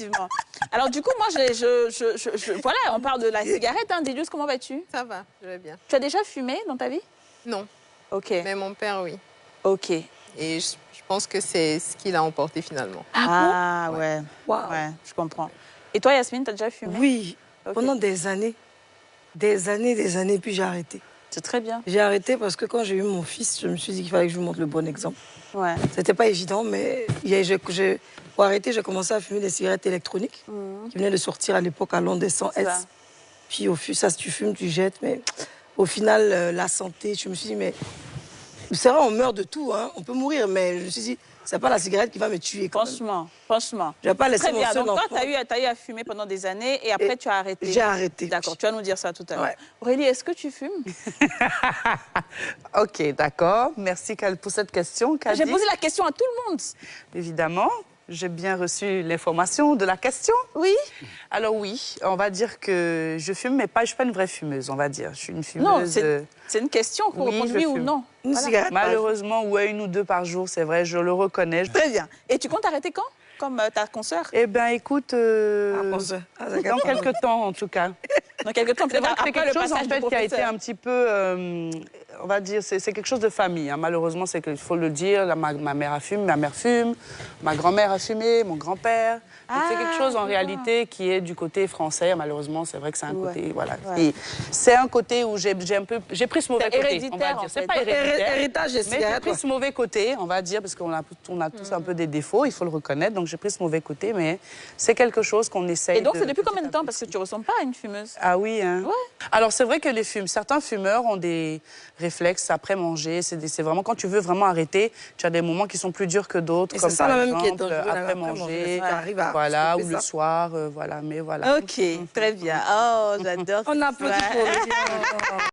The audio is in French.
Effectivement. Alors du coup, moi, voilà, on parle de la cigarette. Hein. Delius, comment vas-tu? Ça va, je vais bien. Tu as déjà fumé dans ta vie? Non. Ok. Mais mon père, oui. Ok. Et je pense que c'est ce qui l'a emporté finalement. Ah bon? Ouais. Wow. Ouais, je comprends. Et toi, Yasmine, tu as déjà fumé? Oui, okay. Pendant des années, puis j'ai arrêté. C'est très bien. J'ai arrêté parce que quand j'ai eu mon fils, je me suis dit qu'il fallait que je lui montre le bon exemple. Ouais. C'était pas évident, mais pour arrêter, j'ai commencé à fumer des cigarettes électroniques qui venaient de sortir à l'époque à Londres 100S. Puis au fur, ça, tu fumes, tu jettes, mais au final, la santé, je me suis dit, mais c'est vrai, on meurt de tout, hein. On peut mourir, mais je me suis dit, c'est pas la cigarette qui va me tuer. Franchement. Je vais pas laisser mon seul enfant. Donc toi, tu as eu à fumer pendant des années et après, tu as arrêté. J'ai arrêté. D'accord, tu vas nous dire ça tout à l'heure. Ouais. Aurélie, est-ce que tu fumes? Ok, d'accord. Merci pour cette question. J'ai posé la question à tout le monde. Évidemment. J'ai bien reçu l'information de la question. Oui. Alors oui, on va dire que je fume, mais je suis pas une vraie fumeuse, on va dire. Je suis une fumeuse... Non, c'est une question, qu'on répond oui ou non. Une cigarette. Malheureusement, ouais, 1 ou 2 par jour, c'est vrai, je le reconnais. Très bien. Et tu comptes arrêter quand? Comme ta consoeur? Eh bien, écoute, dans quelques temps, en tout cas. Dans quelques temps, peut-être après quelque le chose, en passage fait, du qui a été professeur. un petit peu, on va dire, c'est quelque chose de famille. Hein. Malheureusement, c'est qu'il faut le dire, ma mère a fumé, ma mère fume, ma grand-mère a fumé, mon grand-père. C'est quelque chose, en réalité, qui est du côté français. Malheureusement, c'est vrai que c'est un côté, voilà. Ouais. C'est un côté où j'ai pris ce mauvais côté, on va dire. C'est pas héréditaire, Héritage des mais cigarettes. j'ai pris ce mauvais côté, on va dire, parce qu'on a tous un peu des défauts, il faut le reconnaître. Donc, j'ai pris ce mauvais côté, mais c'est quelque chose qu'on essaye. Et donc, c'est depuis combien de temps? Parce que tu ne ressembles pas à une fumeuse. Ah oui, hein. Ouais. Alors, c'est vrai que certains fumeurs ont des réflexes après manger. C'est vraiment, quand tu veux vraiment arrêter, tu as des moments qui sont plus durs que d'autres. Comme ça, par la exemple, même qui est après manger, voilà, ou le soir, voilà, mais voilà. Ok, très bien. Oh, j'adore. On applaudit pour le